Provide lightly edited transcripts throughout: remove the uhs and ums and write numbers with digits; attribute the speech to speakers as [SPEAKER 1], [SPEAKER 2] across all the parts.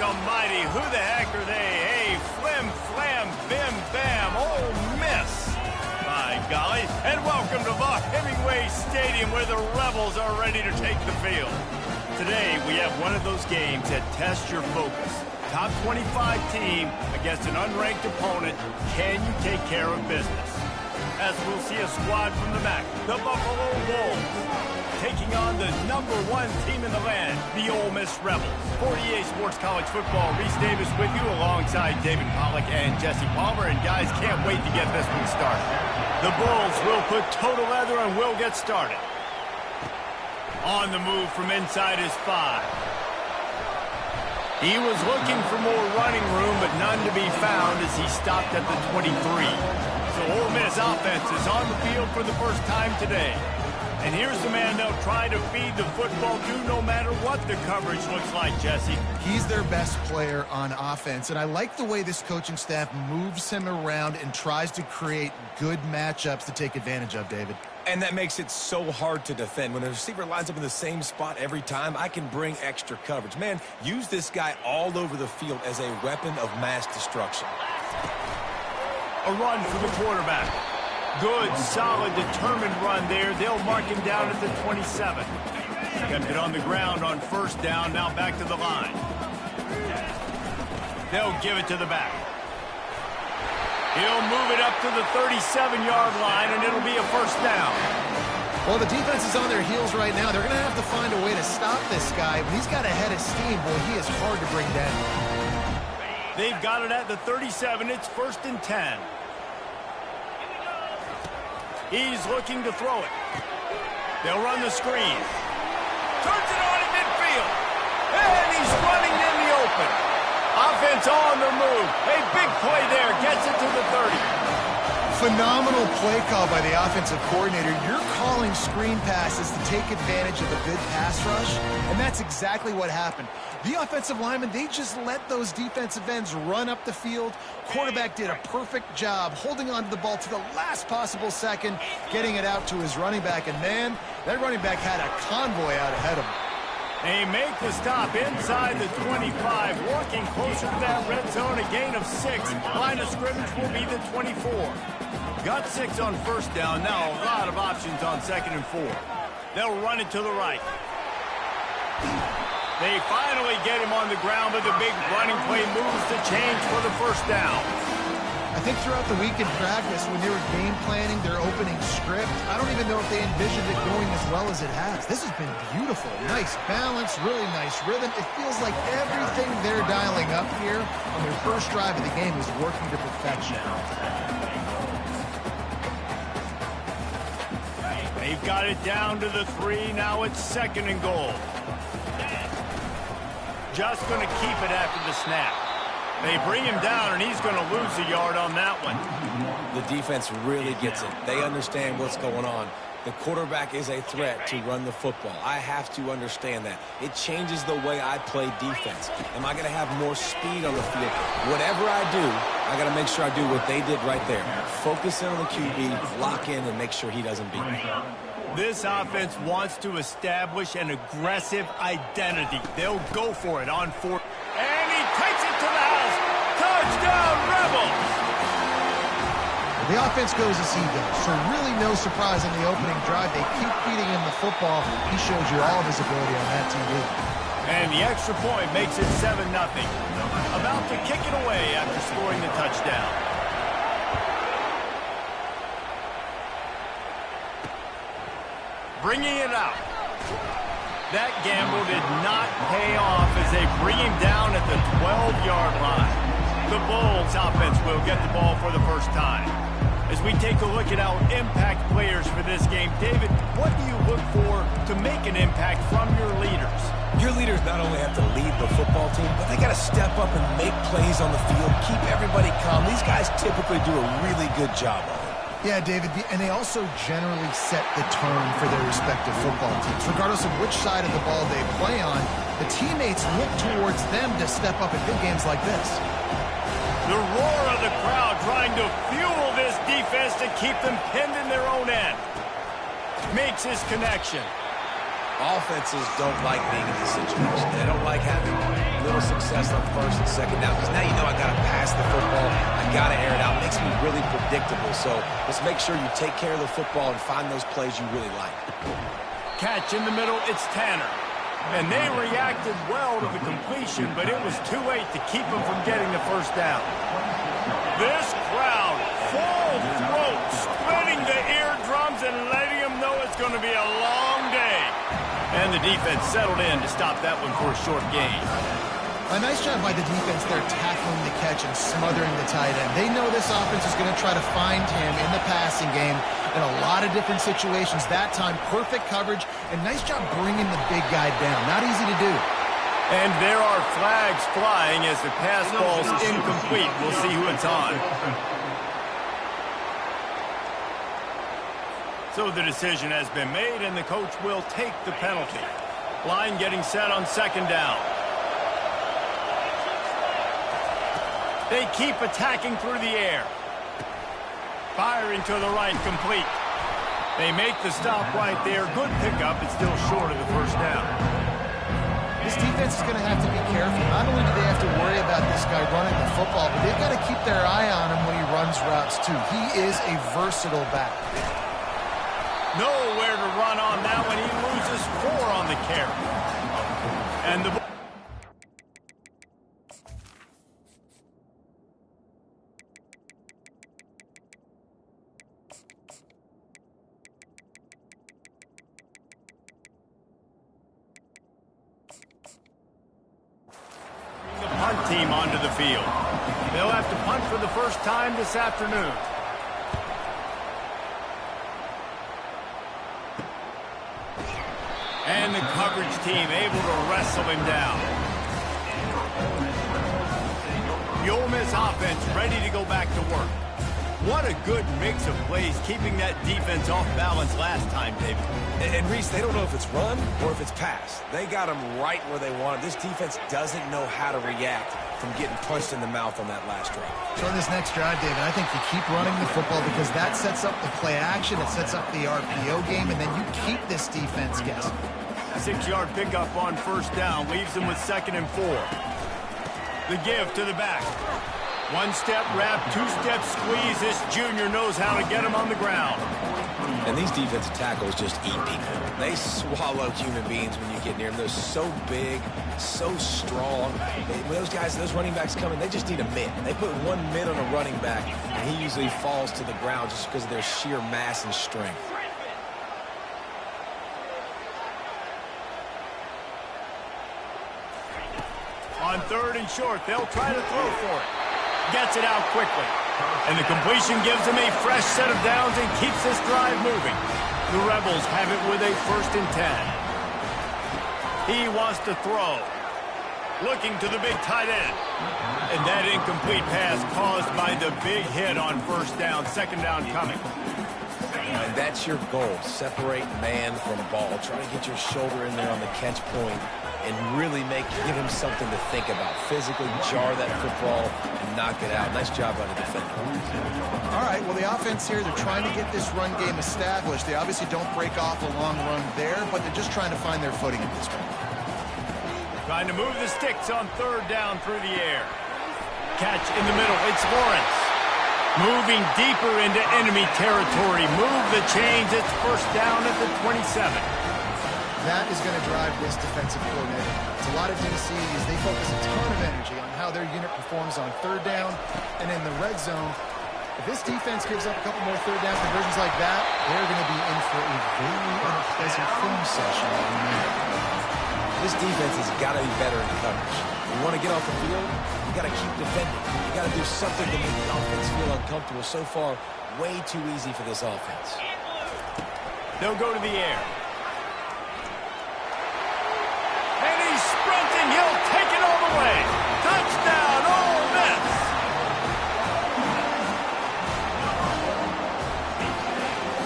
[SPEAKER 1] almighty, who the heck are they? Hey, flim, flam, bim, bam, Ole Miss. My golly, and welcome to the Hemingway Stadium where the Rebels are ready to take the field. Today, we have one of those games that tests your focus. Top 25 team against an unranked opponent. Can you take care of business? As we'll see a squad from the back, the Buffalo Bulls, taking on the #1 team in the land, the Ole Miss Rebels. 48 Sports College Football, Reese Davis with you alongside David Pollack and Jesse Palmer. And guys, can't wait to get this one started. The Bulls will put total leather and will get started. On the move from inside his 5. He was looking for more running room, but none to be found as he stopped at the 23. So Ole Miss offense is on the field for the first time today. And here's the man they'll try to feed the football to no matter what the coverage looks like, Jesse.
[SPEAKER 2] He's their best player on offense, and I like the way this coaching staff moves him around and tries to create good matchups to take advantage of, David.
[SPEAKER 3] And that makes it so hard to defend. When a receiver lines up in the same spot every time, I can bring extra coverage. Man, use this guy all over the field as a weapon of mass destruction.
[SPEAKER 1] A run for the quarterback. Good, solid, determined run there. They'll mark him down at the 27. Kept it on the ground on first down, now back to the line. They'll give it to the back. He'll move it up to the 37-yard line, and it'll be a first down.
[SPEAKER 2] Well, the defense is on their heels right now. They're going to have to find a way to stop this guy. When he's got a head of steam, boy, he is hard to bring down.
[SPEAKER 1] They've got it at the 37. It's 1st and 10. He's looking to throw it. They'll run the screen. Turns it on in midfield. And he's running in the open. Offense on the move. A big play there. Gets it to the 30.
[SPEAKER 2] Phenomenal play call by the offensive coordinator. You're calling screen passes to take advantage of a good pass rush, and that's exactly what happened. The offensive linemen, they just let those defensive ends run up the field. Quarterback did a perfect job holding on to the ball to the last possible second, getting it out to his running back, and man, that running back had a convoy out ahead of him.
[SPEAKER 1] They make the stop inside the 25, walking closer to that red zone, a gain of 6. Line of scrimmage will be the 24. Got 6 on first down, now a lot of options on 2nd and 4. They'll run it to the right. They finally get him on the ground, but the big running play moves the change for the first down.
[SPEAKER 2] I think throughout the week in practice, when they were game planning their opening script, I don't even know if they envisioned it going as well as it has. This has been beautiful. Nice balance, really nice rhythm. It feels like everything they're dialing up here on their first drive of the game is working to perfection.
[SPEAKER 1] They've got it down to the 3. Now it's 2nd and goal. Just going to keep it after the snap. They bring him down, and he's going to lose a yard on that one.
[SPEAKER 3] The defense really gets it. They understand what's going on. The quarterback is a threat to run the football. I have to understand that. It changes the way I play defense. Am I going to have more speed on the field? Whatever I do, I got to make sure I do what they did right there. Focus in on the QB, lock in, and make sure he doesn't beat me.
[SPEAKER 1] This offense wants to establish an aggressive identity. They'll go for it on 4. And he takes it to the house. Touchdown, Rebels!
[SPEAKER 2] The offense goes as he goes, so really no surprise in the opening drive. They keep feeding him the football. He shows you all of his ability on that TV.
[SPEAKER 1] And the extra point makes it 7-0. About to kick it away after scoring the touchdown. Bringing it out. That gamble did not pay off as they bring him down at the 12-yard line. The Bulls offense will get the ball for the first time. As we take a look at our impact players for this game, David, what do you look for to make an impact from your leaders?
[SPEAKER 3] Your leaders not only have to lead the football team, but they got to step up and make plays on the field, keep everybody calm. These guys typically do a really good job of it.
[SPEAKER 2] Yeah, David, and they also generally set the tone for their respective football teams. Regardless of which side of the ball they play on, the teammates look towards them to step up in big games like this.
[SPEAKER 1] The roar of the crowd trying to fuel this defense to keep them pinned in their own end. Makes his connection.
[SPEAKER 3] Offenses don't like being in this situation. They don't like having little success on first and second down, because now you know I got to pass the football. I got to air it out. It makes me really predictable. So let's make sure you take care of the football and find those plays you really like.
[SPEAKER 1] Catch in the middle, it's Tanner. And they reacted well to the completion, but it was too late to keep them from getting the first down. This crowd, full throat, splitting the eardrums and letting them know it's going to be a long day. And the defense settled in to stop that one for a short gain.
[SPEAKER 2] A nice job by the defense there tackling the catch and smothering the tight end. They know this offense is going to try to find him in the passing game in a lot of different situations. That time, perfect coverage, and nice job bringing the big guy down. Not easy to do.
[SPEAKER 1] And there are flags flying as the pass ball's incomplete. We'll see who it's on. So the decision has been made, and the coach will take the penalty. Line getting set on second down. They keep attacking through the air. Firing to the right, complete. They make the stop right there. Good pickup, but still short of the first down.
[SPEAKER 2] This defense is going to have to be careful. Not only do they have to worry about this guy running the football, but they've got to keep their eye on him when he runs routes too. He is a versatile back.
[SPEAKER 1] Nowhere to run on that one. He loses 4 on the carry. And the punt team onto the field. They'll have to punt for the first time this afternoon. And the coverage team able to wrestle him down. The Ole Miss offense ready to go back to work. What a good mix of plays, keeping that defense off balance last time, David.
[SPEAKER 3] And Reese, they don't know if it's run or if it's pass. They got them right where they want it. This defense doesn't know how to react from getting punched in the mouth on that last drive.
[SPEAKER 2] So in this next drive, David, I think you keep running the football because that sets up the play action, it sets up the RPO game, and then you keep this defense guessing.
[SPEAKER 1] 6-yard pickup on first down leaves them with 2nd and 4. The give to the back. 1-step wrap, 2-step squeeze. This junior knows how to get him on the ground.
[SPEAKER 3] And these defensive tackles just eat people. They swallow human beings when you get near them. They're so big, so strong. When those guys, those running backs come in, they just need a mid. They put 1 mid on a running back, and he usually falls to the ground just because of their sheer mass and strength.
[SPEAKER 1] On 3rd and short, they'll try to throw for it. Gets it out quickly. And the completion gives them a fresh set of downs and keeps this drive moving. The Rebels have it with a 1st and 10. He wants to throw. Looking to the big tight end. And that incomplete pass caused by the big hit on first down. 2nd down coming.
[SPEAKER 3] And that's your goal. Separate man from ball. Try to get your shoulder in there on the catch point and really give him something to think about. Physically jar that football and knock it out. Nice job by the defender.
[SPEAKER 2] All right, well, the offense here, they're trying to get this run game established. They obviously don't break off a long run there, but they're just trying to find their footing at this point.
[SPEAKER 1] Trying to move the sticks on 3rd down through the air. Catch in the middle. It's Lawrence. Moving deeper into enemy territory. Move the chains. It's 1st down at the 27.
[SPEAKER 2] That is going to drive this defensive coordinator. It's a lot of DC is they focus a ton of energy on how their unit performs on 3rd down and in the red zone. If this defense gives up a couple more 3rd down conversions like that, they're going to be in for a very unpleasant film session.
[SPEAKER 3] This defense has got to be better in coverage. You want to get off the field, you got to keep defending. You got to do something to make the offense feel uncomfortable. So far, way too easy for this offense.
[SPEAKER 1] They'll go to the air. And he's sprinting. He'll take it all the way. Touchdown, Ole Miss.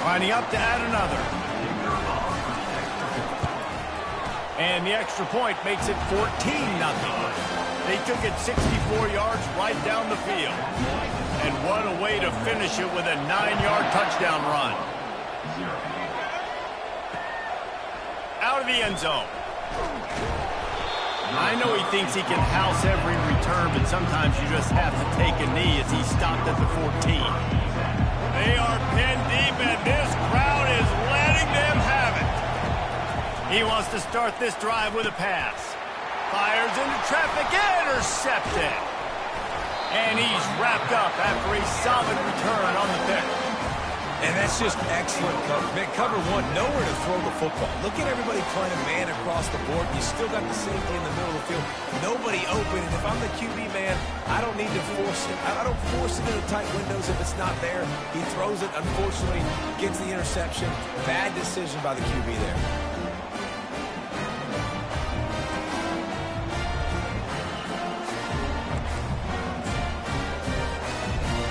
[SPEAKER 1] Lining up to add another. And the extra point makes it 14-0. They took it 64 yards right down the field. And what a way to finish it with a 9-yard touchdown run. Out of the end zone. I know he thinks he can house every return, but sometimes you just have to take a knee as he stopped at the 14. They are pinned deep, and this crowd is letting them have it. He wants to start this drive with a pass. Fires into traffic, intercepted. And he's wrapped up after a solid return on the pick.
[SPEAKER 3] And that's just excellent cover. Man, cover one, nowhere to throw the football. Look at everybody playing man across the board. You still got the safety in the middle of the field. Nobody open. And if I'm the QB man, I don't need to force it. I don't force it into tight windows if it's not there. He throws it, unfortunately, gets the interception. Bad decision by the QB there.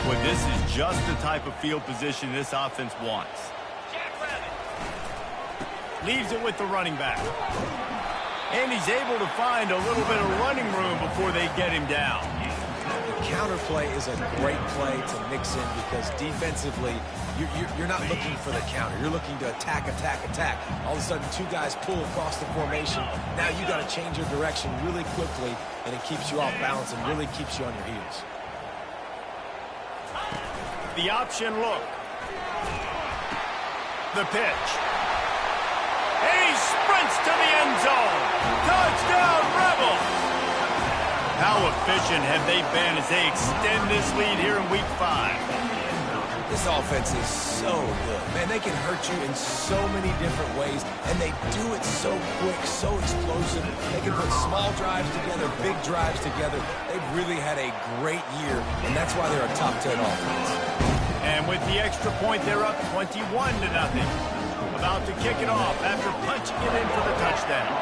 [SPEAKER 1] Well, this is just the type of field position this offense wants. Leaves it with the running back. And he's able to find a little bit of running room before they get him down.
[SPEAKER 3] The counter play is a great play to mix in because defensively, you're not looking for the counter. You're looking to attack, attack, attack. All of a sudden, two guys pull across the formation. Now you got to change your direction really quickly, and it keeps you off balance and really keeps you on your heels.
[SPEAKER 1] The option look. The pitch. And he sprints to the end zone. Touchdown, Rebels! How efficient have they been as they extend this lead here in Week 5?
[SPEAKER 3] This offense is so good. Man, they can hurt you in so many different ways, and they do it so quick, so explosive. They can put small drives together, big drives together. They've really had a great year, and that's why they're a top 10 offense.
[SPEAKER 1] And with the extra point, they're up 21-0. About to kick it off after punching it in for the touchdown.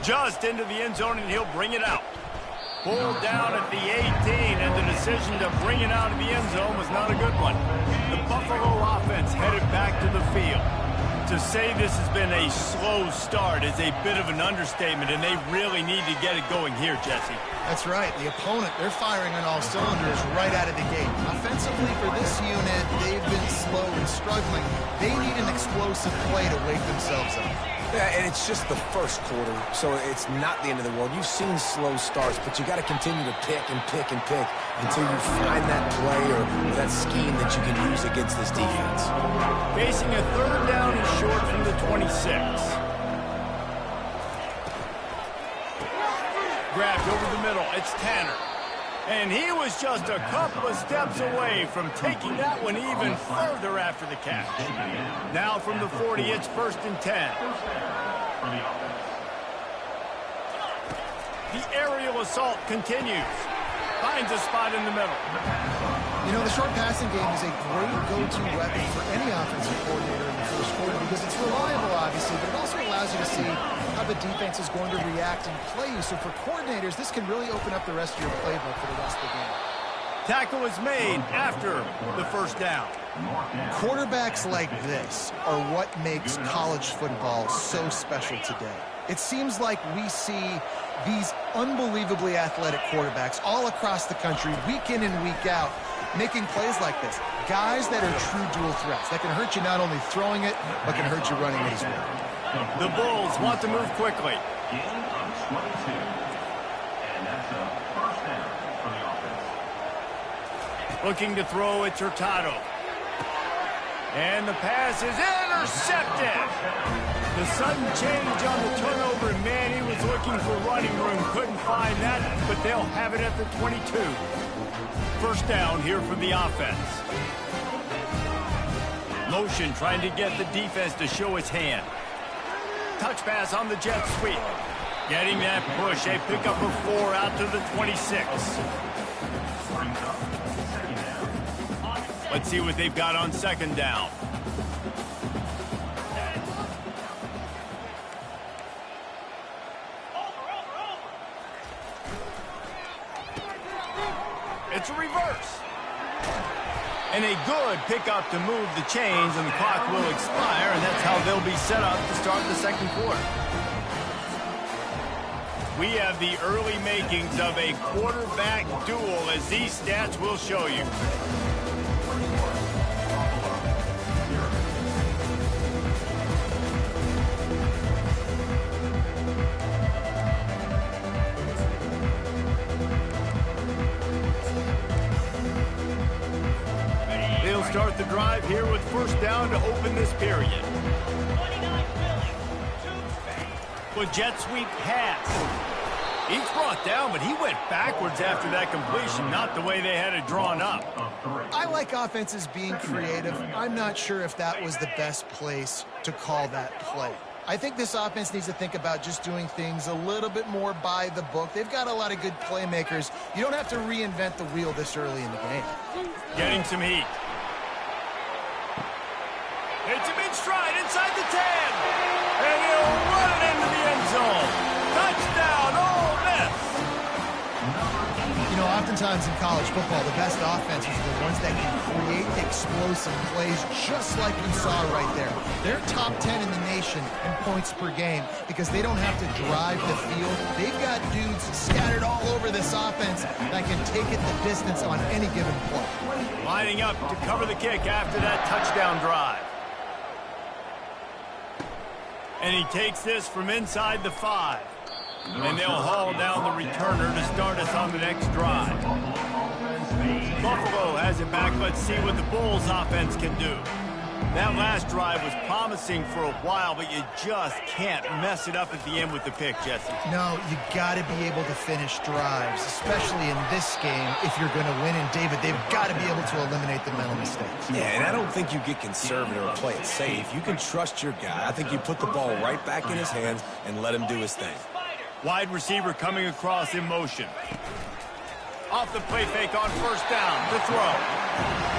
[SPEAKER 1] Just into the end zone, and he'll bring it out. Pulled down at the 18, and the decision to bring it out of the end zone was not a good one. The Buffalo offense headed back to the field. To say this has been a slow start is a bit of an understatement, and they really need to get it going here, Jesse.
[SPEAKER 2] That's right. The opponent, they're firing on all cylinders right out of the gate. Offensively for this unit, they've been slow and struggling. They need an explosive play to wake themselves up.
[SPEAKER 3] Yeah, and it's just the first quarter, so it's not the end of the world. You've seen slow starts, but you got to continue to pick and pick and pick until you find that play or that scheme that you can use against this defense.
[SPEAKER 1] Facing a third down and short from the 26. Grabbed over the middle. It's Tanner. And he was just a couple of steps away from taking that one even further after the catch. Now from the 40, it's 1st and 10. The aerial assault continues. Finds a spot in the middle.
[SPEAKER 2] You know, the short passing game is a great go-to weapon for any offensive coordinator in the first quarter because it's reliable, obviously, but it also allows you to see how the defense is going to react and play you. So for coordinators, this can really open up the rest of your playbook for the rest of the game.
[SPEAKER 1] Tackle is made after the first down.
[SPEAKER 2] Quarterbacks like this are what makes college football so special today. It seems like we see these unbelievably athletic quarterbacks all across the country, week in and week out, making plays like this. Guys that are true dual threats that can hurt you not only throwing it, but can hurt you running it as well.
[SPEAKER 1] The Bulls want to move quickly. Looking to throw, it's Hurtado. And the pass is intercepted. The sudden change on the turnover, and man, he was looking for running room. Couldn't find that, but they'll have it at the 22. First down here from the offense. Motion trying to get the defense to show its hand. Touch pass on the jet sweep. Getting that push. A pickup of 4 out to the 26. Let's see what they've got on second down. It's a reverse. And a good pickup to move the chains, and the clock will expire, and that's how they'll be set up to start the second quarter. We have the early makings of a quarterback duel, as these stats will show you. start the drive here with first down to open this period. With jet sweep pass. He's brought down, but he went backwards after that completion, not the way they had it drawn up.
[SPEAKER 2] I like offenses being creative. I'm not sure if that was the best place to call that play. I think this offense needs to think about just doing things a little bit more by the book. They've got a lot of good playmakers. You don't have to reinvent the wheel this early in the game.
[SPEAKER 1] Getting some heat. Hits him in stride inside the 10. And he'll run it into the end zone. Touchdown, Ole Miss.
[SPEAKER 2] You know, oftentimes in college football, the best offenses are the ones that can create explosive plays just like we saw right there. They're top 10 in the nation in points per game because they don't have to drive the field. They've got dudes scattered all over this offense that can take it the distance on any given play.
[SPEAKER 1] Lining up to cover the kick after that touchdown drive. And he takes this from inside the 5. And they'll haul down the returner to start us on the next drive. Buffalo has it back. Let's see what the Bulls offense can do. That last drive was promising for a while, but you just can't mess it up at the end with the pick, Jesse.
[SPEAKER 2] No, you got to be able to finish drives, especially in this game if you're going to win. And, David, they've got to be able to eliminate the mental mistakes.
[SPEAKER 3] Yeah, and I don't think you get conservative or play it safe. You can trust your guy. I think you put the ball right back in his hands and let him do his thing.
[SPEAKER 1] Wide receiver coming across in motion. Off the play fake on first down to throw.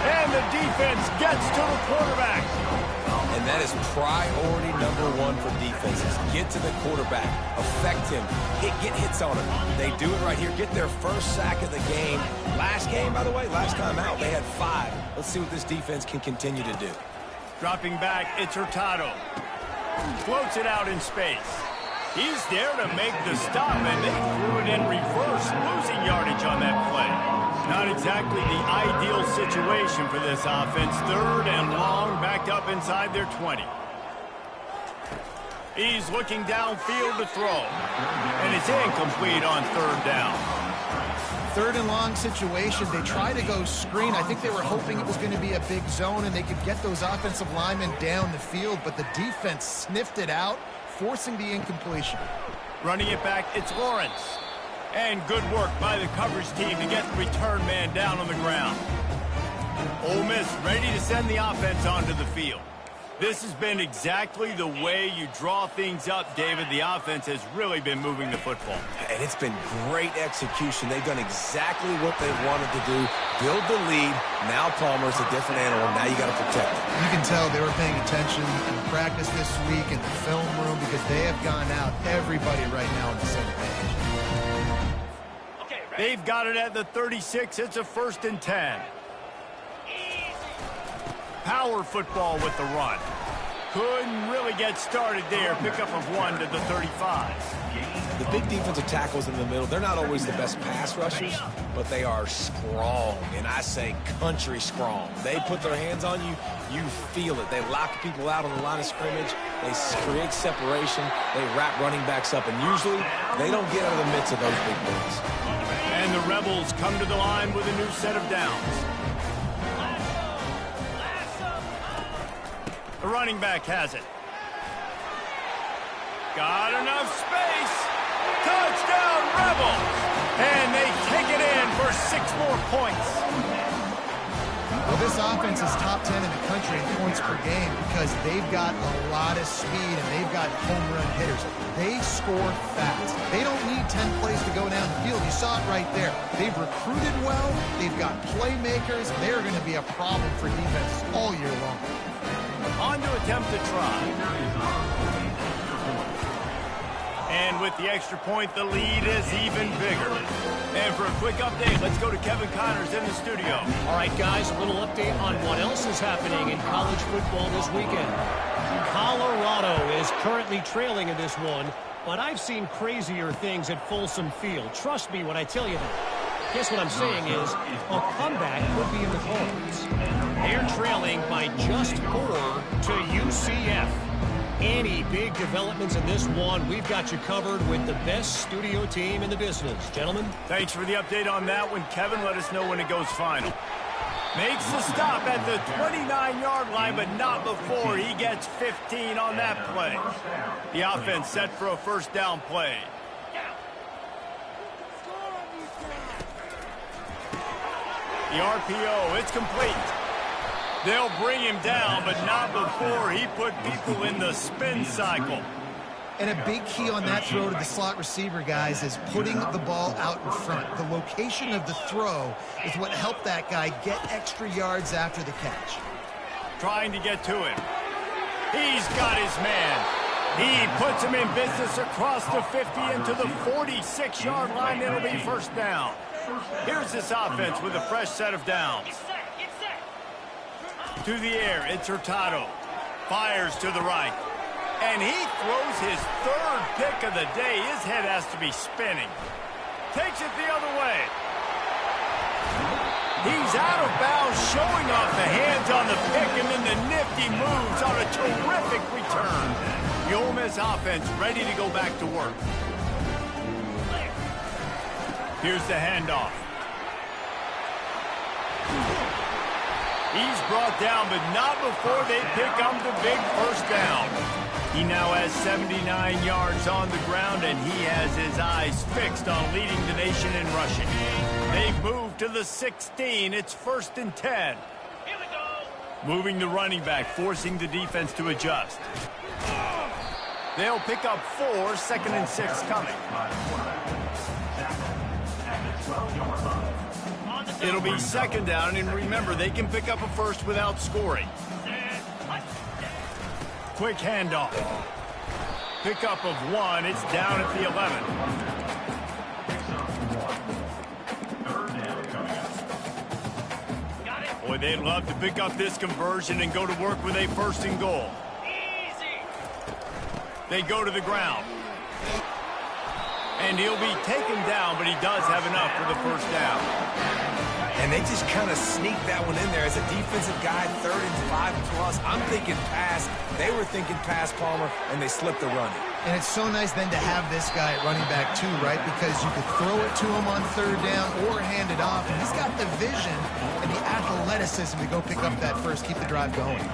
[SPEAKER 1] And the defense gets to the quarterback.
[SPEAKER 3] And that is priority number one for defenses. Get to the quarterback. Affect him. Get hits on him. They do it right here. Get their first sack of the game. Last game, by the way, last time out, they had 5. Let's see what this defense can continue to do.
[SPEAKER 1] Dropping back, it's Hurtado. Floats it out in space. He's there to make the stop, and they threw it in reverse, losing yardage on that play. Not exactly the ideal situation for this offense. 3rd and long, backed up inside their 20. He's looking downfield to throw, and it's incomplete on 3rd down.
[SPEAKER 2] 3rd and long situation. They try to go screen. I think they were hoping it was going to be a big zone and they could get those offensive linemen down the field, but the defense sniffed it out, forcing the incompletion.
[SPEAKER 1] Running it back, it's Lawrence. And good work by the coverage team to get the return man down on the ground. Ole Miss ready to send the offense onto the field. This has been exactly the way you draw things up, David. The offense has really been moving the football.
[SPEAKER 3] And it's been great execution. They've done exactly what they wanted to do. Build the lead. Now Palmer's a different animal. Now you got to protect him.
[SPEAKER 2] You can tell they were paying attention in practice this week in the film room because they have gone out, everybody right now on the same page.
[SPEAKER 1] They've got it at the 36. It's a 1st and 10. Power football with the run. Couldn't really get started there. Pickup of 1 to the 35.
[SPEAKER 3] The big defensive tackles in the middle, they're not always the best pass rushers, but they are strong, and I say country strong. They put their hands on you, you feel it. They lock people out on the line of scrimmage. They create separation. They wrap running backs up, and usually they don't get out of the midst of those big boys.
[SPEAKER 1] And the Rebels come to the line with a new set of downs. The running back has it. Got enough space. Touchdown, Rebels! And they take it in for 6 more points.
[SPEAKER 2] Well, this offense is top 10 in the country in points per game because they've got a lot of speed and they've got home run hitters. They score fast. They don't need 10 plays to go down the field. You saw it right there. They've recruited well. They've got playmakers. They're going to be a problem for defenses all year long.
[SPEAKER 1] On to attempt the try. And with the extra point, the lead is even bigger. And for a quick update, let's go to Kevin Connors in the studio.
[SPEAKER 4] All right, guys, a little update on what else is happening in college football this weekend. Colorado is currently trailing in this one, but I've seen crazier things at Folsom Field. Trust me when I tell you that. Guess what I'm saying is a comeback could be in the cards. They're trailing by just 4 to UCF. Any big developments in this one, we've got you covered with the best studio team in the business. Gentlemen?
[SPEAKER 1] Thanks for the update on that one, Kevin. Let us know when it goes final. Makes the stop at the 29-yard line, but not before he gets 15 on that play. The offense set for a first down play. The RPO, it's complete. They'll bring him down, but not before he put people in the spin cycle.
[SPEAKER 2] And a big key on that throw to the slot receiver, guys, is putting the ball out in front. The location of the throw is what helped that guy get extra yards after the catch.
[SPEAKER 1] Trying to get to him. He's got his man. He puts him in business across the 50 into the 46-yard line. It'll be first down. Here's this offense with a fresh set of downs. To the air, it's Hurtado. Fires to the right. And he throws his third pick of the day. His head has to be spinning. Takes it the other way. He's out of bounds, showing off the hands on the pick, and then the nifty moves on a terrific return. The Ole Miss offense ready to go back to work. Here's the handoff. He's brought down, but not before they pick up the big first down. He now has 79 yards on the ground, and he has his eyes fixed on leading the nation in rushing. They've moved to the 16. It's 1st and 10. Here we go. Moving the running back, forcing the defense to adjust. They'll pick up 4, 2nd and 6 coming. It'll be 2nd down, and remember, they can pick up a first without scoring. Quick handoff. Pickup of 1. It's down at the 11. Boy, they'd love to pick up this conversion and go to work with a 1st and goal. They go to the ground. And he'll be taken down, but he does have enough for the first down.
[SPEAKER 3] And they just kind of sneaked that one in there as a defensive guy, 3rd and 5+. I'm thinking pass. They were thinking pass, Palmer, and they slipped the running.
[SPEAKER 2] And it's so nice then to have this guy at running back too, right? Because you could throw it to him on 3rd down or hand it off. And he's got the vision and the athleticism to go pick up that first, keep the drive going.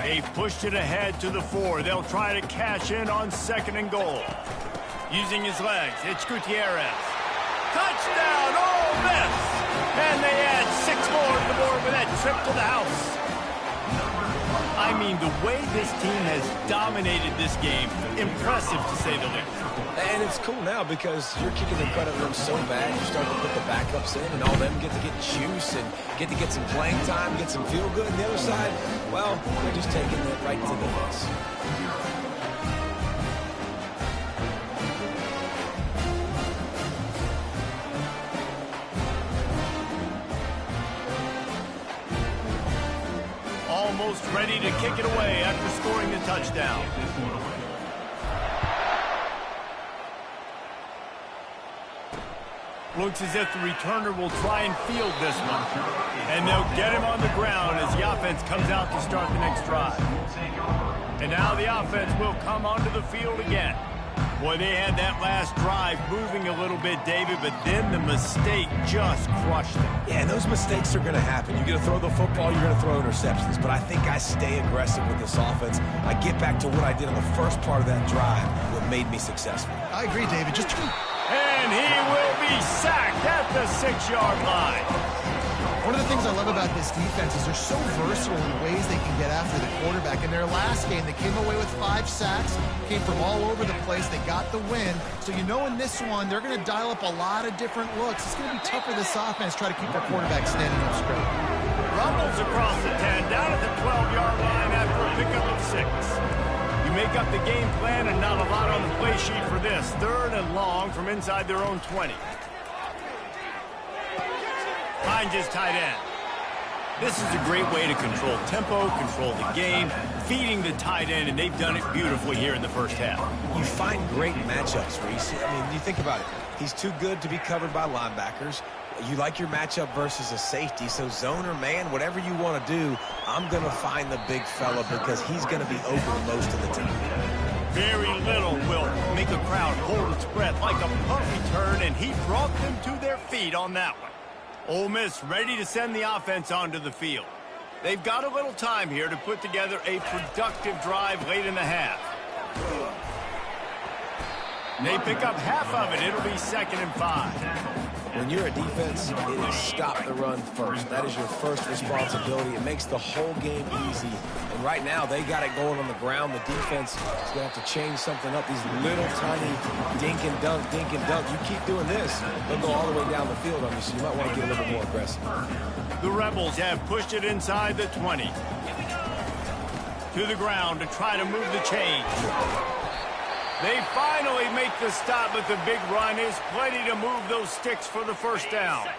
[SPEAKER 1] They've pushed it ahead to the 4. They'll try to cash in on 2nd and goal. Using his legs, it's Gutierrez. Touchdown, Ole Miss! And they add 6 more to the board with that trip to the house. I mean, the way this team has dominated this game, impressive to say the least.
[SPEAKER 3] And it's cool now because you're kicking the credit room so bad, you start to put the backups in, and all them get to get juice and get to get some playing time, get some feel good. And the other side, well, they're just taking it right to the bus.
[SPEAKER 1] Almost ready to kick it away after scoring the touchdown. Looks as if the returner will try and field this one. And they'll get him on the ground as the offense comes out to start the next drive. And now the offense will come onto the field again. Boy, they had that last drive moving a little bit, David, but then the mistake just crushed them.
[SPEAKER 3] Yeah, and those mistakes are going to happen. You're going to throw the football, you're going to throw interceptions. But I think I stay aggressive with this offense. I get back to what I did on the first part of that drive, what made me successful.
[SPEAKER 2] I agree, David.
[SPEAKER 1] And he will be sacked at the 6-yard line.
[SPEAKER 2] One of the things I love about this defense is they're so versatile in ways they can get after the quarterback. In their last game, they came away with 5 sacks, came from all over the place. They got the win. So you know in this one, they're going to dial up a lot of different looks. It's going to be tough for this offense to try to keep their quarterback standing up straight.
[SPEAKER 1] Rumbles across the 10, down at the 12-yard line after a pickup of 6. You make up the game plan and not a lot on the play sheet for this. 3rd and long from inside their own 20. Finds his tight end. This is a great way to control tempo, control the game, feeding the tight end, and they've done it beautifully here in the first half.
[SPEAKER 3] You find great matchups, Reese. I mean, you think about it. He's too good to be covered by linebackers. You like your matchup versus a safety, so zone or man, whatever you want to do, I'm going to find the big fella because he's going to be open most of the time.
[SPEAKER 1] Very little will make a crowd hold its breath like a punt return, and he brought them to their feet on that one. Ole Miss ready to send the offense onto the field. They've got a little time here to put together a productive drive late in the half. They pick up half of it. It'll be 2nd and 5.
[SPEAKER 3] When you're a defense, it is stop the run first. That is your first responsibility. It makes the whole game easy. And right now, they got it going on the ground. The defense is going to have to change something up. These little tiny dink and dunk, dink and dunk. You keep doing this, they'll go all the way down the field on you, so you might want to get a little bit more aggressive.
[SPEAKER 1] The Rebels have pushed it inside the 20. To the ground to try to move the chains. They finally make the stop, but the big run is plenty to move those sticks for the first down.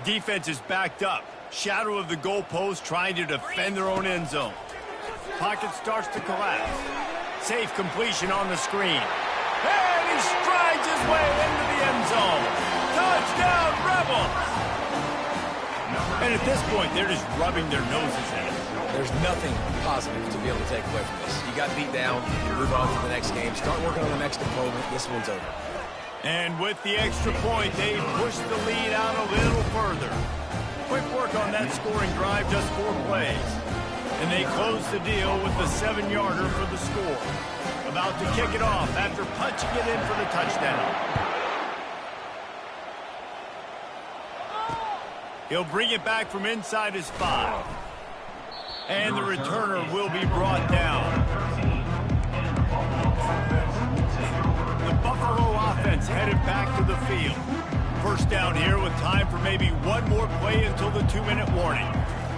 [SPEAKER 1] Defense is backed up. Shadow of the goalpost trying to defend their own end zone. Pocket starts to collapse. Safe completion on the screen. And he strides his way into the end zone. Touchdown, Rebels! And at this point, they're just rubbing their noses in it.
[SPEAKER 3] There's nothing positive to be able to take away from this. You got beat down, you move on to the next game, start working on the next opponent. This one's over.
[SPEAKER 1] And with the extra point, they push the lead out a little further. Quick work on that scoring drive, just 4 plays. And they close the deal with the 7-yarder for the score. About to kick it off after punching it in for the touchdown. He'll bring it back from inside his 5. And the returner will be brought down. The Buffalo offense headed back to the field. First down here with time for maybe one more play until the 2-minute warning.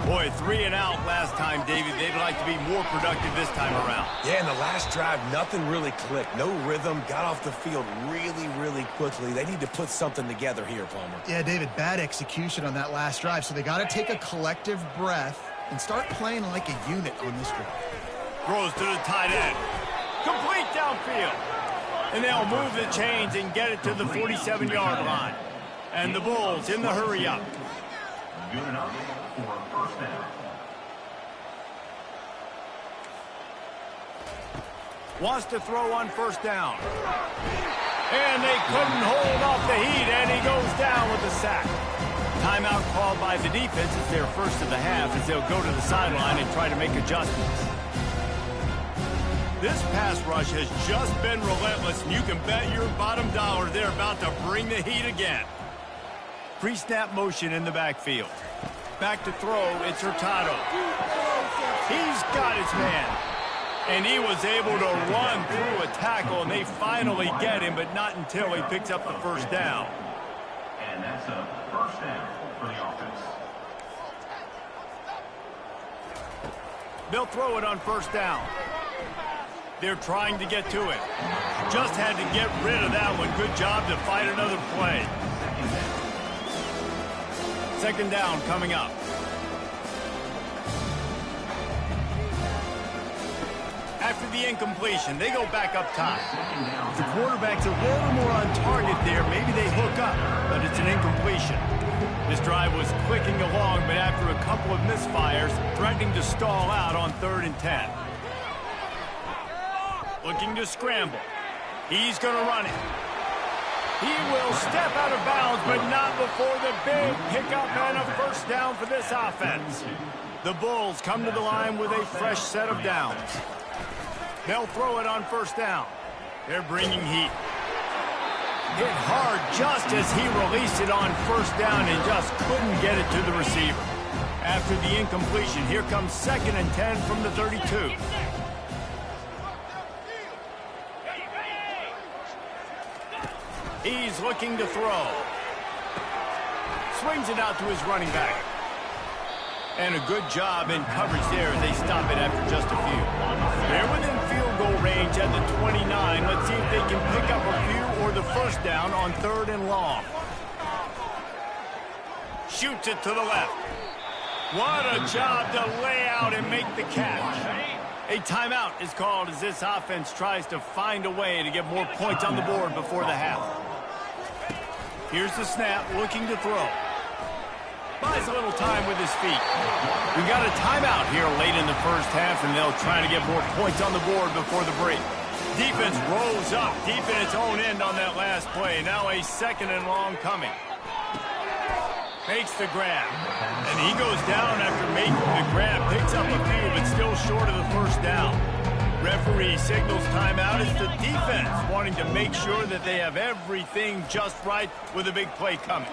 [SPEAKER 1] Boy, 3 and out last time, David. They'd like to be more productive this time around.
[SPEAKER 3] Yeah, in the last drive, nothing really clicked. No rhythm, got off the field really quickly. They need to put something together here, Palmer.
[SPEAKER 2] Yeah, David, bad execution on that last drive, so they got to take a collective breath and start playing like a unit on this drive.
[SPEAKER 1] Throws to the tight end. Complete downfield. And they'll move the chains and get it to the 47-yard line. And the Bulls in the hurry-up.
[SPEAKER 5] Good enough for a first down.
[SPEAKER 1] Wants to throw on first down. And they couldn't hold off the heat, and he goes down with the sack. Timeout called by the defense. It's their first of the half as they'll go to the sideline and try to make adjustments. This pass rush has just been relentless, and you can bet your bottom dollar they're about to bring the heat again. Pre-snap motion in the backfield. Back to throw, it's Hurtado. He's got his man. And he was able to run through a tackle, and they finally get him, but not until he picks up the first down.
[SPEAKER 5] And that's a first down for the offense.
[SPEAKER 1] They'll throw it on first down. They're trying to get to it. Just had to get rid of that one. Good job to fight another play. Second down coming up. After the incompletion, they go back up top. The quarterback's a little more on target there. Maybe they hook up, but it's an incompletion. This drive was clicking along, but after a couple of misfires, threatening to stall out on 3rd and 10. Looking to scramble. He's going to run it. He will step out of bounds, but not before the big pickup and a first down for this offense. The Bulls come to the line with a fresh set of downs. They'll throw it on first down. They're bringing heat. Hit hard just as he released it on first down and just couldn't get it to the receiver. After the incompletion, here comes 2nd and 10 from the 32. He's looking to throw. Swings it out to his running back. And a good job in coverage there as they stop it after just a few. They're within field goal range at the 29. Let's see if they can pick up a few or the first down on 3rd and long. Shoots it to the left. What a job to lay out and make the catch. A timeout is called as this offense tries to find a way to get more points on the board before the half. Here's the snap, looking to throw. Buys a little time with his feet. We got a timeout here late in the first half, and they'll try to get more points on the board before the break. Defense rose up deep in its own end on that last play. Now a 2nd and long coming. Makes the grab. And he goes down after making the grab. Picks up a few, but still short of the first down. Referee signals timeout. It's the defense wanting to make sure that they have everything just right with a big play coming.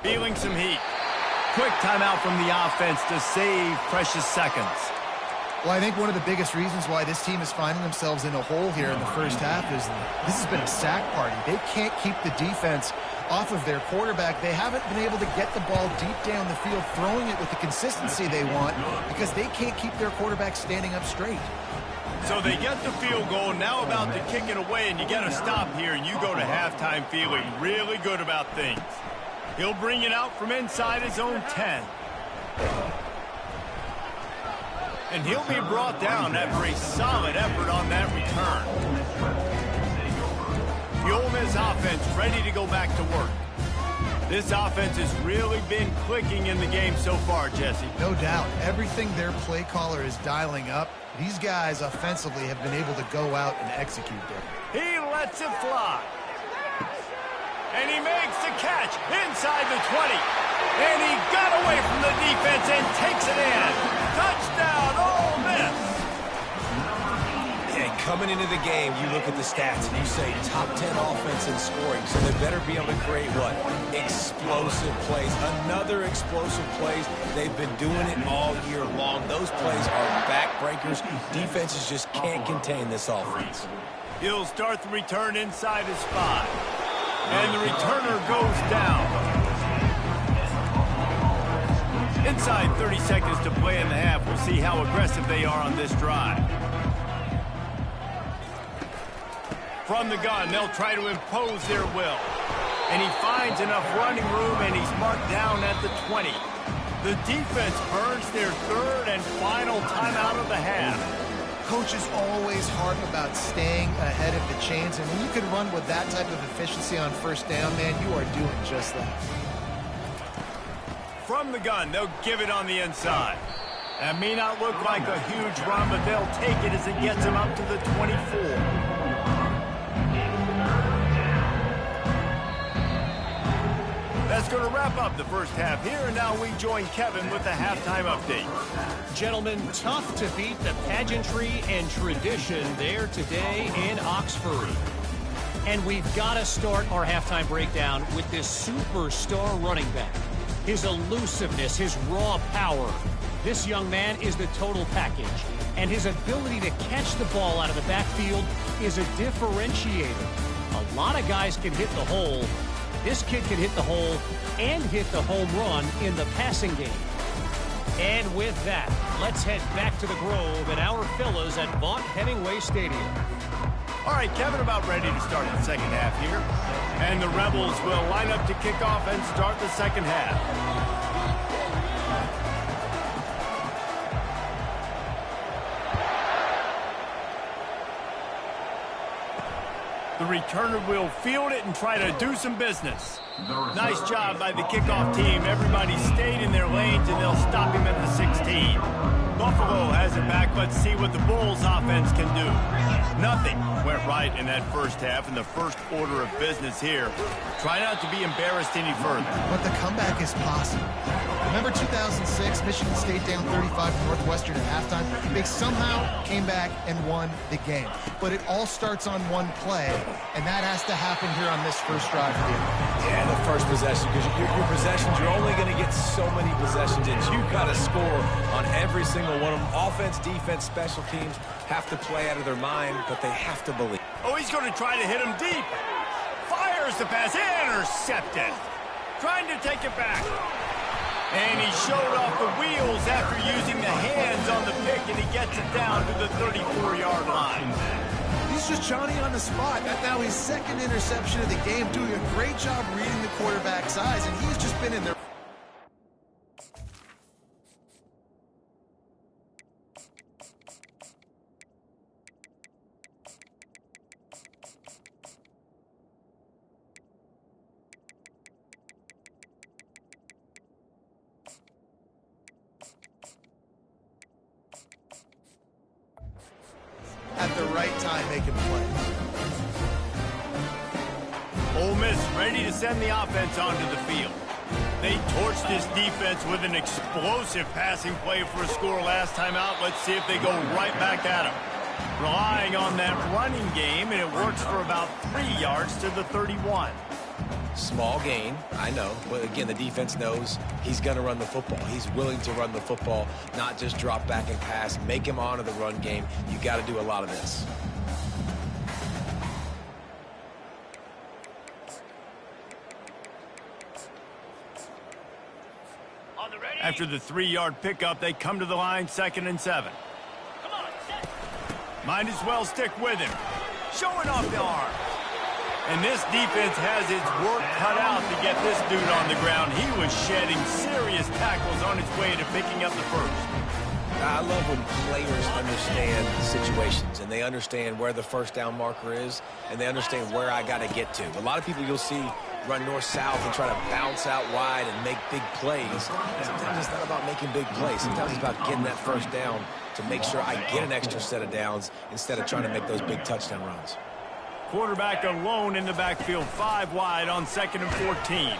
[SPEAKER 1] Feeling some heat. Quick timeout from the offense to save precious seconds.
[SPEAKER 2] Well, I think one of the biggest reasons why this team is finding themselves in a hole here in the first half is this has been a sack party. They can't keep the defense off of their quarterback. They haven't been able to get the ball deep down the field, throwing it with the consistency they want because they can't keep their quarterback standing up straight.
[SPEAKER 1] So they get the field goal, now about to kick it away, and you get a stop here, and you go to halftime feeling really good about things. He'll bring it out from inside his own 10. And he'll be brought down after a solid effort on that return. The Ole Miss offense ready to go back to work. This offense has really been clicking in the game so far, Jesse.
[SPEAKER 2] No doubt. Everything their play caller is dialing up, these guys offensively have been able to go out and execute there.
[SPEAKER 1] He lets it fly. And he makes the catch inside the 20. And he got away from the defense and takes it in. Touchdown, Ole Miss.
[SPEAKER 3] And coming into the game, you look at the stats and you say top 10 offense in scoring, so they better be able to create what? Explosive plays. Another explosive plays. They've been doing it all year long. Those plays are backbreakers. Defenses just can't contain this offense.
[SPEAKER 1] He'll start the return inside his 5. And the returner goes down. Inside 30 seconds to play in the half. We'll see how aggressive they are on this drive. From the gun, they'll try to impose their will. And he finds enough running room, and he's marked down at the 20. The defense burns their 3rd and final timeout of the half.
[SPEAKER 2] Coaches always harp about staying ahead of the chains, and when you can run with that type of efficiency on first down, man, you are doing just that.
[SPEAKER 1] From the gun, they'll give it on the inside. That may not look like a huge run, but they'll take it as it gets them up to the 24. That's going to wrap up the first half here, and now we join Kevin with the halftime update.
[SPEAKER 4] Gentlemen, tough to beat the pageantry and tradition there today in Oxford. And we've got to start our halftime breakdown with this superstar running back. His elusiveness, his raw power. This young man is the total package. And his ability to catch the ball out of the backfield is a differentiator. A lot of guys can hit the hole. This kid can hit the hole and hit the home run in the passing game. And with that, let's head back to the Grove and our fellas at Vaught Hemingway Stadium.
[SPEAKER 1] All right, Kevin, about ready to start the second half here. And the Rebels will line up to kick off and start the second half. The returner will field it and try to do some business. Nice job by the kickoff team. Everybody stayed in their lanes, and they'll stop him at the 16. Buffalo has it back. Let's see what the Bulls offense can do. Nothing went right in that first half, in the first order of business here. Try not to be embarrassed any further.
[SPEAKER 2] But the comeback is possible. Remember 2006, Michigan State down 35 to Northwestern at halftime? They somehow came back and won the game. But it all starts on one play, and that has to happen here on this first drive of the game.
[SPEAKER 3] Yeah, the first possession, because your possessions, you're only going to get so many possessions, and you've got to score on every single one of them. Offense, defense, special teams have to play out of their mind, but they have to believe.
[SPEAKER 1] Oh, he's going to try to hit him deep. Fires the pass, intercepted. Trying to take it back. And he showed off the wheels after using the hands on the pick, and he gets it down to the 34-yard line.
[SPEAKER 2] He's just Johnny on the spot. That's now his 2nd interception of the game, doing a great job reading the quarterback's eyes, and he's just been in there. At the right time making plays.
[SPEAKER 1] Ole Miss ready to send the offense onto the field. They torched this defense with an explosive passing play for a score last time out. Let's see if they go right back at him. Relying on that running game, and it works for about 3 yards to the 31.
[SPEAKER 3] Small gain, I know. But again, the defense knows he's going to run the football. He's willing to run the football, not just drop back and pass. Make him honor the run game. You got to do a lot of this.
[SPEAKER 1] After the 3-yard pickup, they come to the line, 2nd and 7. Might as well stick with him. Showing off the arm. And this defense has its work cut out to get this dude on the ground. He was shedding serious tackles on his way to picking up the first.
[SPEAKER 3] I love when players understand situations, and they understand where the first down marker is, and they understand where I got to get to. A lot of people you'll see run north-south and try to bounce out wide and make big plays. Sometimes it's not about making big plays. Sometimes it's about getting that first down to make sure I get an extra set of downs instead of trying to make those big touchdown runs.
[SPEAKER 1] Quarterback alone in the backfield, 5 wide on 2nd and 14.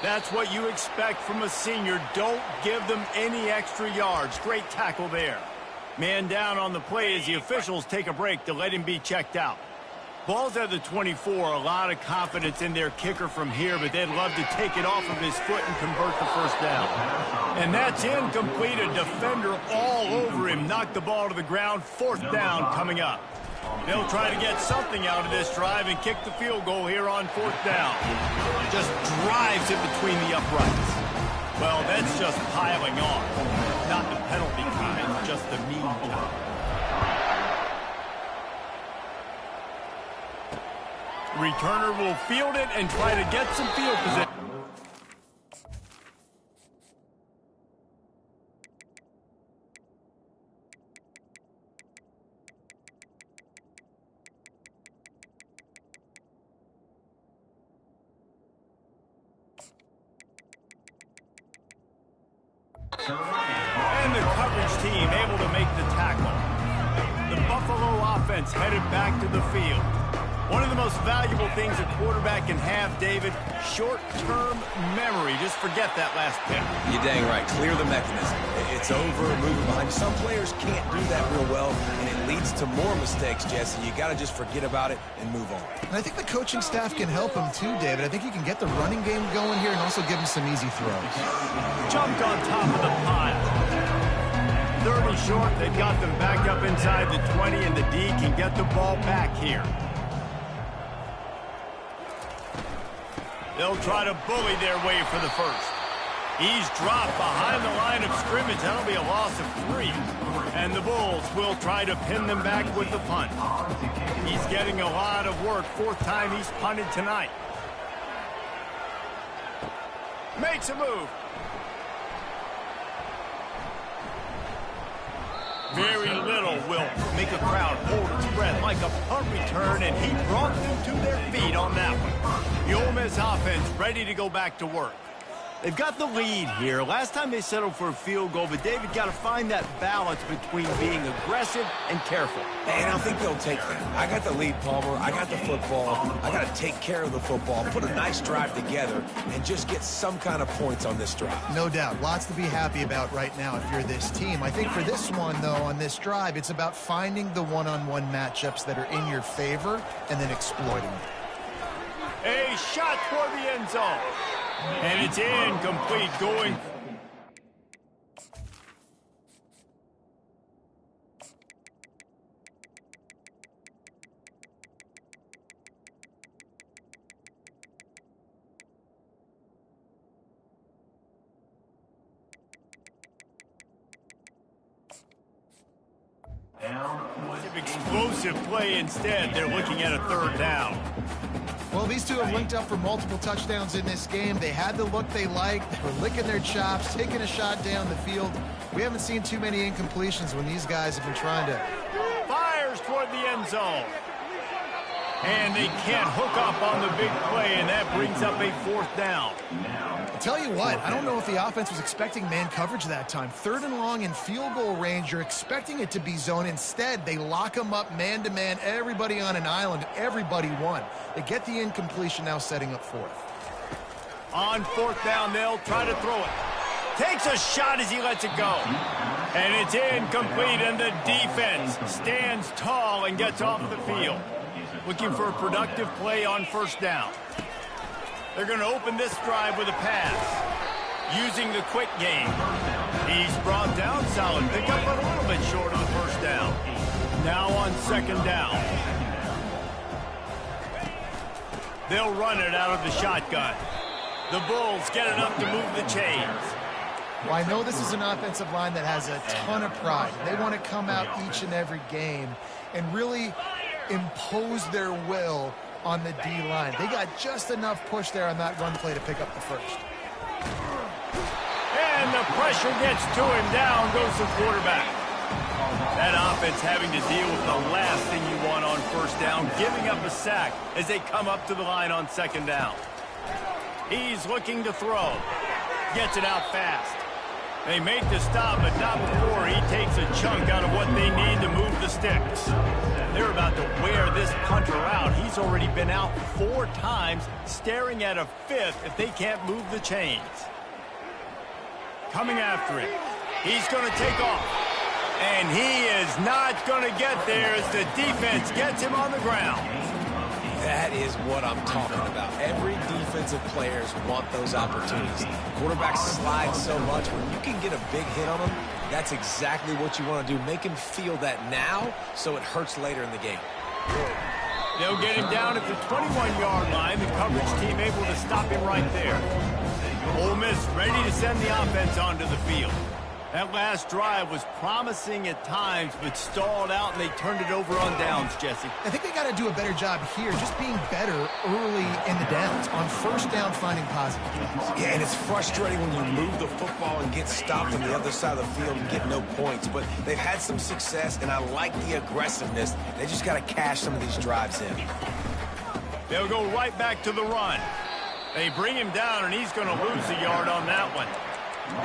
[SPEAKER 1] That's what you expect from a senior. Don't give them any extra yards. Great tackle there. Man down on the play as the officials take a break to let him be checked out. Ball's at the 24. A lot of confidence in their kicker from here, but they'd love to take it off of his foot and convert the first down. And that's incomplete. A defender all over him. Knocked the ball to the ground. 4th down coming up. They'll try to get something out of this drive and kick the field goal here on 4th down. Just drives it between the uprights. Well, that's just piling on. Not the penalty kind, just the mean kind. Returner will field it and try to get some field position. And the coverage team able to make the tackle. The Buffalo offense headed back to the field. One of the most valuable things a quarterback can have, David, short-term memory. Just forget that last pick.
[SPEAKER 3] You're dang right. Clear the mechanism. It's over, moving behind. Some players can't do that real well, and it leads to more mistakes, Jesse. You got to just forget about it and move on.
[SPEAKER 2] And I think the coaching staff can help him too, David. I think he can get the running game going here and also give him some easy throws.
[SPEAKER 1] Jumped on top of the pile. 30 short. They've got them back up inside the 20, and the D can get the ball back here. They'll try to bully their way for the first. He's dropped behind the line of scrimmage. That'll be a loss of 3. And the Bulls will try to pin them back with the punt. He's getting a lot of work. 4th time he's punted tonight. Makes a move. Very little will make a crowd hold its breath like a punt return, and he brought them to their feet on that one. The Ole Miss offense ready to go back to work. They've got the lead here. Last time they settled for a field goal, but David got to find that balance between being aggressive and careful.
[SPEAKER 3] And I think they'll take that. I got the lead, Palmer. I got the football. I got to take care of the football, put a nice drive together, and just get some kind of points on this drive.
[SPEAKER 2] No doubt. Lots to be happy about right now if you're this team. I think for this one, though, on this drive, it's about finding the one-on-one matchups that are in your favor and then exploiting them.
[SPEAKER 1] A shot toward the end zone. And it's incomplete going. Explosive play instead. They're looking at a 3rd down.
[SPEAKER 2] Well, these two have linked up for multiple touchdowns in this game. They had the look they liked. They were licking their chops, taking a shot down the field. We haven't seen too many incompletions when these guys have been trying to...
[SPEAKER 1] Fires toward the end zone. And they can't hook up on the big play, and that brings up a 4th down.
[SPEAKER 2] I'll tell you what, I don't know if the offense was expecting man coverage that time. 3rd and long in field goal range, you're expecting it to be zone. Instead, they lock them up man-to-man, everybody on an island, everybody won. They get the incompletion, now setting up 4th.
[SPEAKER 1] On 4th down, they'll try to throw it. Takes a shot as he lets it go. And it's incomplete, and the defense stands tall and gets off the field. Looking for a productive play on 1st down. They're going to open this drive with a pass. Using the quick game. He's brought down, solid pickup, but a little bit short of the 1st down. Now on 2nd down. They'll run it out of the shotgun. The Bulls get enough to move the chains.
[SPEAKER 2] Well, I know this is an offensive line that has a ton of pride. They want to come out each and every game and really impose their will on the D-line. They got just enough push there on that run play to pick up the 1st.
[SPEAKER 1] And the pressure gets to him. Down goes the quarterback. That offense having to deal with the last thing you want on 1st down, giving up a sack as they come up to the line on 2nd down. He's looking to throw. Gets it out fast. They make the stop, but not before he takes a chunk out of what they need to move the sticks. They're about to wear this punter out. He's already been out 4 times, staring at a 5th if they can't move the chains. Coming after him. He's going to take off. And he is not going to get there as the defense gets him on the ground.
[SPEAKER 3] That is what I'm talking about. Every defensive players want those opportunities. Quarterbacks slide so much. When you can get a big hit on them, that's exactly what you want to do. Make him feel that now so it hurts later in the game.
[SPEAKER 1] They'll get him down at the 21-yard line. The coverage team able to stop him right there. Ole Miss ready to send the offense onto the field. That last drive was promising at times, but stalled out, and they turned it over on downs, Jesse.
[SPEAKER 2] I think they got to do a better job here, just being better early in the downs. On 1st down, finding positive plays.
[SPEAKER 3] Yeah, and it's frustrating when you move the football and get stopped on the other side of the field and get no points. But they've had some success, and I like the aggressiveness. They just got to cash some of these drives in.
[SPEAKER 1] They'll go right back to the run. They bring him down, and he's going to lose a yard on that one.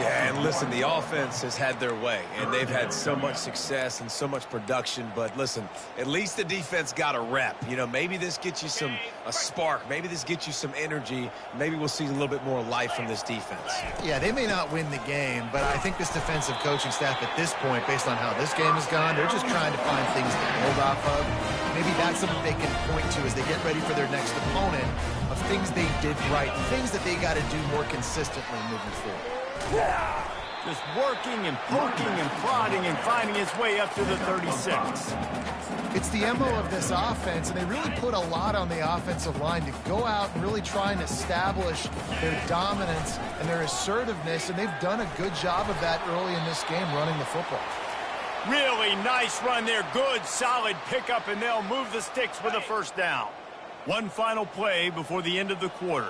[SPEAKER 3] Yeah, and listen, the offense has had their way, and they've had so much success and so much production. But listen, at least the defense got a rep. You know, maybe this gets you a spark. Maybe this gets you some energy. Maybe we'll see a little bit more life from this defense.
[SPEAKER 2] Yeah, they may not win the game, but I think this defensive coaching staff at this point, based on how this game has gone, they're just trying to find things to build off of. Maybe that's something they can point to as they get ready for their next opponent, of things they did right, things that they got to do more consistently moving forward.
[SPEAKER 1] Just working and poking and prodding and finding his way up to the 36.
[SPEAKER 2] It's the MO of this offense, and they really put a lot on the offensive line to go out and really try and establish their dominance and their assertiveness, and they've done a good job of that early in this game, running the football.
[SPEAKER 1] Really nice run there. Good, solid pickup, and they'll move the sticks with a 1st down. One final play before the end of the quarter.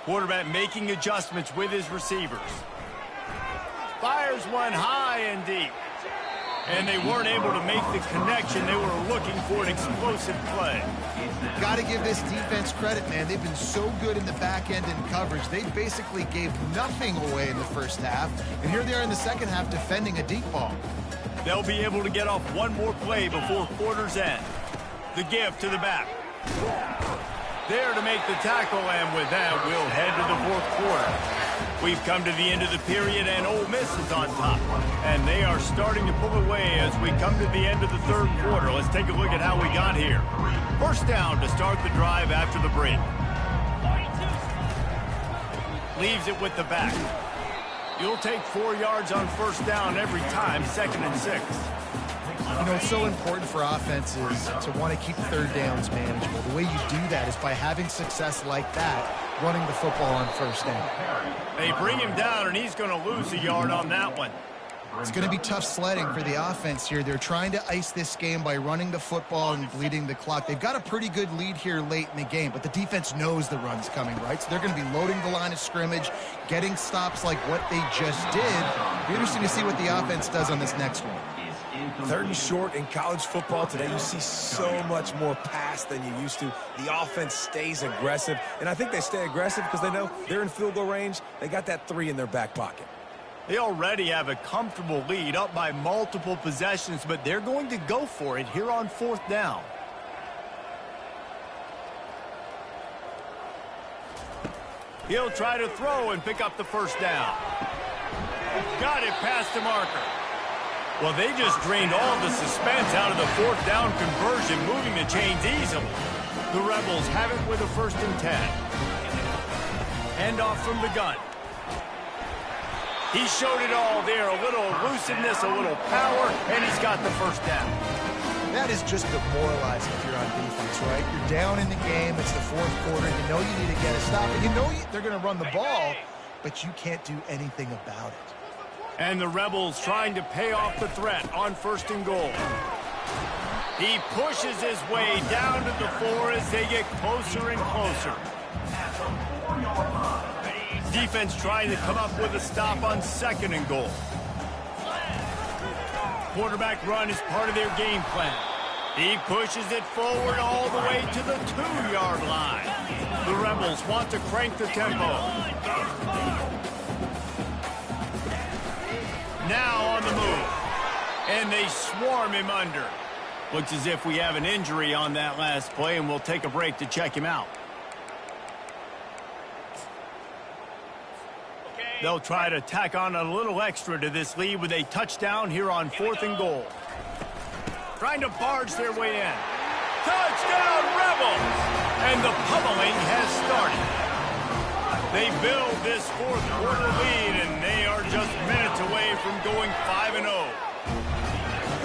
[SPEAKER 1] Quarterback making adjustments with his receivers. Fires one high and deep. And they weren't able to make the connection. They were looking for an explosive play.
[SPEAKER 2] Got to give this defense credit, man. They've been so good in the back end in coverage. They basically gave nothing away in the 1st half. And here they are in the 2nd half defending a deep ball.
[SPEAKER 1] They'll be able to get off one more play before quarter's end. The give to the back. There to make the tackle, and with that, we'll head to the 4th quarter. We've come to the end of the period, and Ole Miss is on top. And they are starting to pull away as we come to the end of the 3rd quarter. Let's take a look at how we got here. 1st down to start the drive after the break. Leaves it with the back. You'll take 4 yards on 1st down every time, 2nd and 6.
[SPEAKER 2] You know, it's so important for offenses to want to keep 3rd downs manageable. The way you do that is by having success like that, running the football on 1st down.
[SPEAKER 1] They bring him down, and he's going to lose a yard on that one.
[SPEAKER 2] It's going to be tough sledding for the offense here. They're trying to ice this game by running the football and bleeding the clock. They've got a pretty good lead here late in the game, but the defense knows the run's coming, right? So they're going to be loading the line of scrimmage, getting stops like what they just did. It'll be interesting to see what the offense does on this next one.
[SPEAKER 3] 3rd and short in college football today. You see so much more pass than you used to. The offense stays aggressive, and I think they stay aggressive because they know they're in field goal range. They got that 3 in their back pocket.
[SPEAKER 1] They already have a comfortable lead up by multiple possessions, but they're going to go for it here on 4th down. He'll try to throw and pick up the 1st down. Got it past the marker. Well, they just drained all the suspense out of the 4th down conversion, moving the chains easily. The Rebels have it with a 1st and 10. Handoff from the gun. He showed it all there, a little elusiveness, a little power, and he's got the 1st down.
[SPEAKER 2] That is just demoralizing if you're on defense, right? You're down in the game. It's the 4th quarter. You know you need to get a stop, and you know they're going to run the ball, but you can't do anything about it.
[SPEAKER 1] And the Rebels trying to pay off the threat on 1st and goal. He pushes his way down to the 4 as they get closer and closer. Defense trying to come up with a stop on 2nd and goal. Quarterback run is part of their game plan. He pushes it forward all the way to the 2-yard line. The Rebels want to crank the tempo. Now on the move. And they swarm him under. Looks as if we have an injury on that last play, and we'll take a break to check him out. They'll try to tack on a little extra to this lead with a touchdown here on 4th and goal. Trying to barge their way in. Touchdown, Rebels! And the pummeling has started. They build this 4th quarter lead, and they are just minutes away from going 5-0.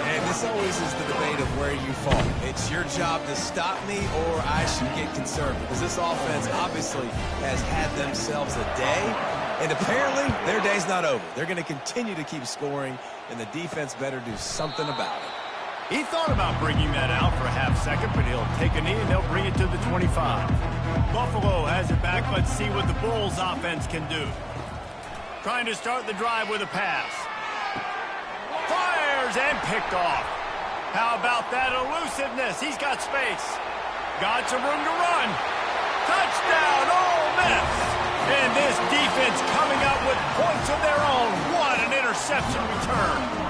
[SPEAKER 3] And this always is the debate of where you fall. It's your job to stop me, or I should get concerned, because this offense obviously has had themselves a day, and apparently their day's not over. They're going to continue to keep scoring, and the defense better do something about it.
[SPEAKER 1] He thought about bringing that out for a half second, but he'll take a knee and they'll bring it to the 25. Buffalo has it back. Let's see what the Bulls offense can do. Trying to start the drive with a pass. Fires and picked off. How about that elusiveness? He's got space. Got some room to run. Touchdown, Ole Miss. And this defense coming up with points of their own. What an interception return.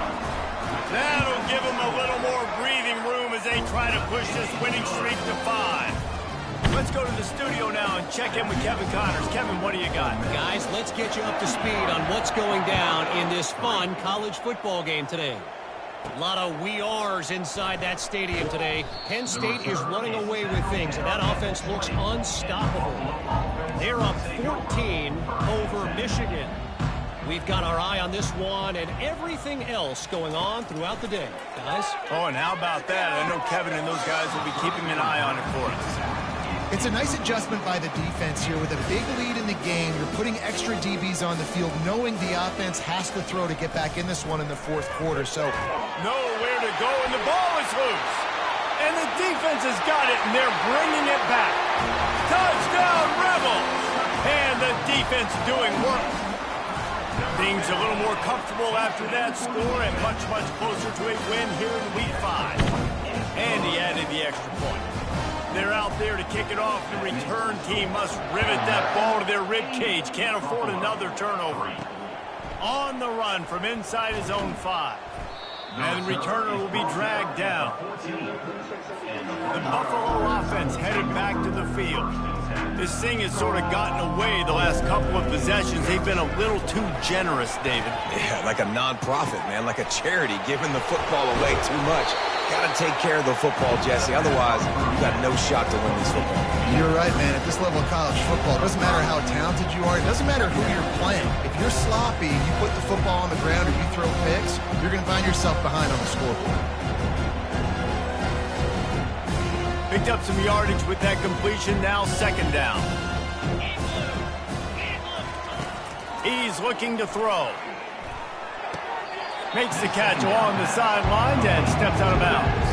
[SPEAKER 1] That'll give them a little more breathing room as they try to push this winning streak to 5. Let's go to the studio now and check in with Kevin Connors. Kevin, what do you got?
[SPEAKER 4] Guys, let's get you up to speed on what's going down in this fun college football game today. A lot of we are's inside that stadium today. Penn State is running away with things, and that offense looks unstoppable. They're up 14 over Michigan. We've got our eye on this one and everything else going on throughout the day. Guys?
[SPEAKER 1] Oh, and how about that? I know Kevin and those guys will be keeping an eye on it for us.
[SPEAKER 2] It's a nice adjustment by the defense here. With a big lead in the game, you're putting extra DBs on the field, knowing the offense has to throw to get back in this one in the 4th quarter. So
[SPEAKER 1] nowhere to go, and the ball is loose. And the defense has got it, and they're bringing it back. Touchdown, Rebels! And the defense doing work. Things a little more comfortable after that score and much, much closer to a win here in Week 5. And he added the extra point. They're out there to kick it off. The return team must rivet that ball to their rib cage. Can't afford another turnover. On the run from inside his own 5. And the returner will be dragged down. The Buffalo offense headed back to the field. This thing has sort of gotten away the last couple of possessions. They've been a little too generous, David.
[SPEAKER 3] Yeah, like a non-profit, man, like a charity, giving the football away too much. Got to take care of the football, Jesse. Otherwise, you got no shot to win this football.
[SPEAKER 2] you're right, man. At this level of college football, it doesn't matter how talented you are. It doesn't matter who you're playing. If you're sloppy, you put the football on the ground or you throw picks, you're going to find yourself behind on the scoreboard.
[SPEAKER 1] Picked up some yardage with that completion. Now 2nd down. He's looking to throw. Makes the catch along the sidelines and steps out of bounds.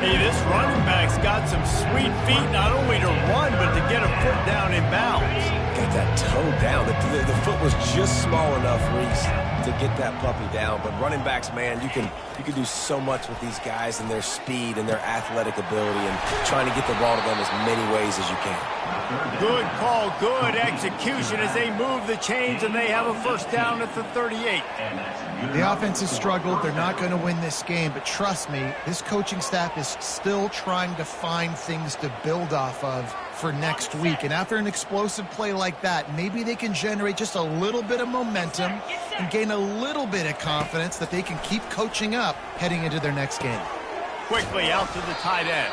[SPEAKER 1] Hey, this running back's got some sweet feet, not only to run, but to get a foot down in bounds.
[SPEAKER 3] Got that toe down. The foot was just small enough, Reese, to get that puppy down. But running backs, man, you can do so much with these guys and their speed and their athletic ability and trying to get the ball to them as many ways as you can.
[SPEAKER 1] Good call, good execution as they move the chains, and they have a first down at the 38.
[SPEAKER 2] The offense has struggled. They're not going to win this game, but trust me, this coaching staff is still trying to find things to build off of for next week. And after an explosive play like that, maybe they can generate just a little bit of momentum and gain a little bit of confidence that they can keep coaching up heading into their next game.
[SPEAKER 1] Quickly out to the tight end.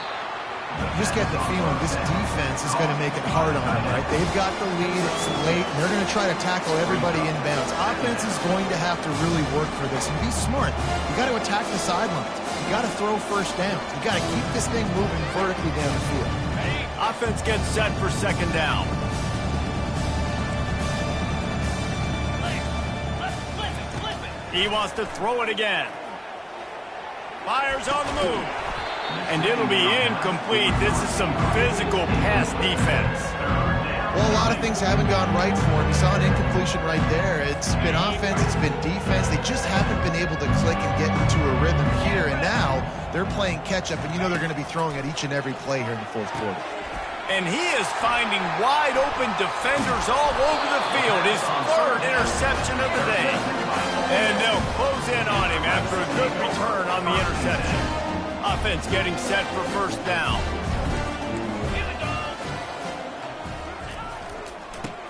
[SPEAKER 2] You just get the feeling this defense is going to make it hard on them, right? They've got the lead, it's late, and they're going to try to tackle everybody inbounds. Offense is going to have to really work for this and be smart. You got to attack the sidelines. You got to throw first downs. You got to keep this thing moving vertically down the field.
[SPEAKER 1] Offense gets set for second down. He wants to throw it again. Fires on the move. And it'll be incomplete. This is some physical pass defense.
[SPEAKER 2] Well, a lot of things haven't gone right for him. You saw an incompletion right there. It's been offense, it's been defense. They just haven't been able to click and get into a rhythm here. And now they're playing catch-up, and you know they're going to be throwing at each and every play here in the fourth quarter.
[SPEAKER 1] And he is finding wide-open defenders all over the field. His third interception of the day. And they'll close in on him after a good return on the interception. Offense getting set for first down.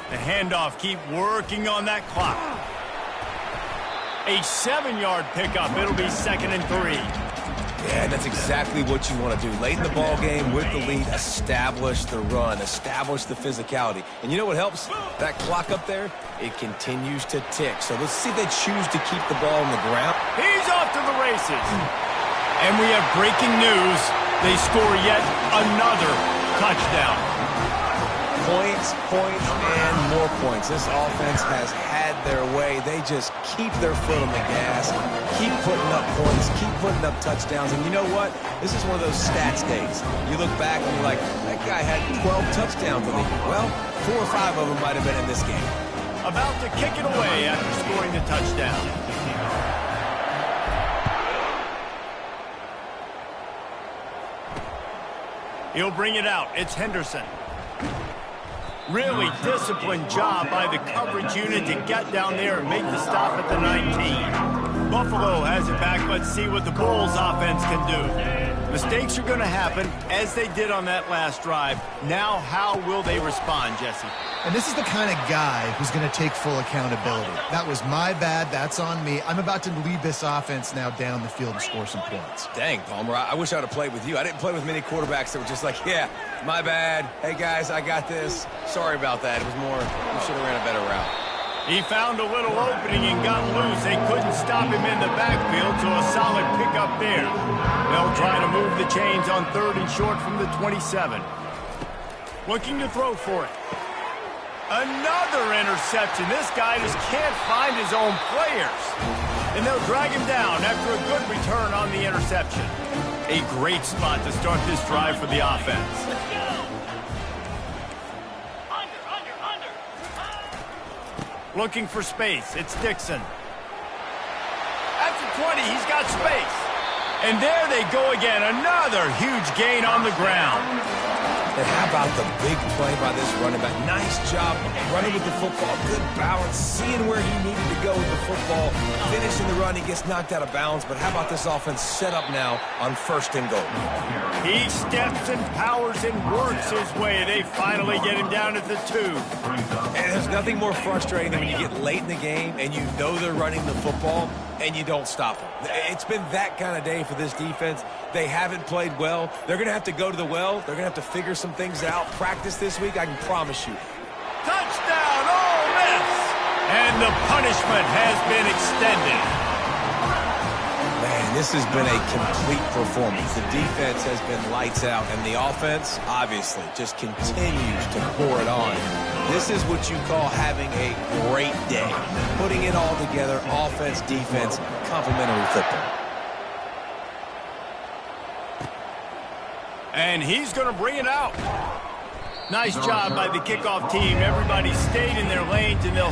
[SPEAKER 1] The handoff, keep working on that clock. A 7-yard pickup. It'll be 2nd and 3.
[SPEAKER 3] Yeah, that's exactly what you want to do. Late in the ball game with the lead, establish the run, establish the physicality. And you know what helps? That clock up there, it continues to tick. So let's see if they choose to keep the ball on the ground.
[SPEAKER 1] He's off to the races. And we have breaking news. They score yet another touchdown.
[SPEAKER 3] Points, and more points. This offense has had their way. They just keep their foot on the gas, keep putting up points, keep putting up touchdowns. And you know what? This is one of those stats days. You look back and you're like, that guy had 12 touchdowns in the year. Well, 4 or 5 of them might have been in this game.
[SPEAKER 1] About to kick it away after scoring the touchdown. He'll bring it out. It's Henderson. Really disciplined job by the coverage unit to get down there and make the stop at the 19. Buffalo has it back. Let's see what the Bulls offense can do. Mistakes are going to happen, as they did on that last drive. Now, how will they respond, Jesse?
[SPEAKER 2] And this is the kind of guy who's going to take full accountability. That was my bad. That's on me. I'm about to lead this offense now down the field and score some points.
[SPEAKER 3] Dang, Palmer, I wish I would have played with you. I didn't play with many quarterbacks that were just like, yeah, my bad. Hey, guys, I got this. Sorry about that. It was more, we should have ran a better route.
[SPEAKER 1] He found a little opening and got loose. They couldn't stop him in the backfield, so a solid pickup there. They'll try to move the chains on 3rd and short from the 27. Looking to throw for it. Another interception. This guy just can't find his own players. And they'll drag him down after a good return on the interception. A great spot to start this drive for the offense. Looking for space. It's Dixon. After 20, he's got space. And there they go again. Another huge gain on the ground.
[SPEAKER 3] And how about the big play by this running back? Nice job running with the football. Good balance, seeing where he needed to go with the football. Finishing the run, he gets knocked out of bounds. But how about this offense set up now on 1st and goal?
[SPEAKER 1] He steps and powers and works his way. They finally get him down at the 2.
[SPEAKER 3] And there's nothing more frustrating than when you get late in the game and you know they're running the football and you don't stop them. It's been that kind of day for this defense. They haven't played well. They're going to have to go to the well. They're going to have to figure some things out. Practice this week, I can promise you.
[SPEAKER 1] Touchdown, Ole Miss! And the punishment has been extended.
[SPEAKER 3] Man, This has been a complete performance. The defense has been lights out, and the offense, obviously, just continues to pour it on. This is what you call having a great day. Putting it all together, offense, defense, complementary football.
[SPEAKER 1] And he's going to bring it out. Nice job by the kickoff team. Everybody stayed in their lanes, and they'll...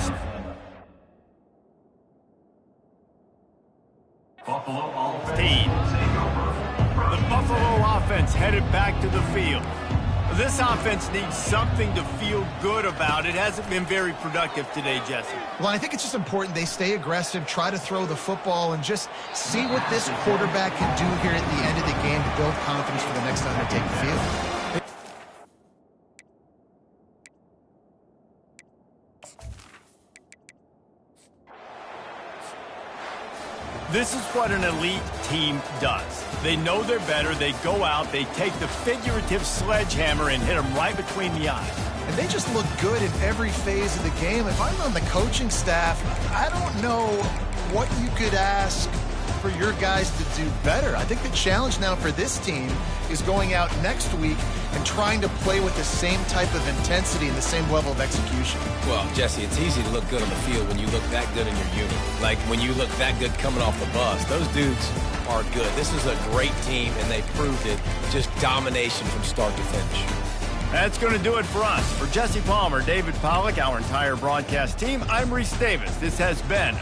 [SPEAKER 1] The Buffalo offense headed back to the field. This offense needs something to feel good about. It hasn't been very productive today, Jesse.
[SPEAKER 2] Well, I think it's just important they stay aggressive, try to throw the football, and just see what this quarterback can do here at the end of the game to build confidence for the next time they take the field.
[SPEAKER 1] This is what an elite team does. They know they're better. They go out, they take the figurative sledgehammer and hit them right between the eyes.
[SPEAKER 2] And they just look good in every phase of the game. If I'm on the coaching staff, I don't know what you could ask for your guys to do better. I think the challenge now for this team is going out next week and trying to play with the same type of intensity and the same level of execution.
[SPEAKER 3] Well, Jesse, it's easy to look good on the field when you look that good in your unit. Like when you look that good coming off the bus. Those dudes are good. This is a great team, and they proved it. Just domination from start to finish.
[SPEAKER 1] That's going to do it for us. For Jesse Palmer, David Pollack, our entire broadcast team, I'm Reese Davis. This has been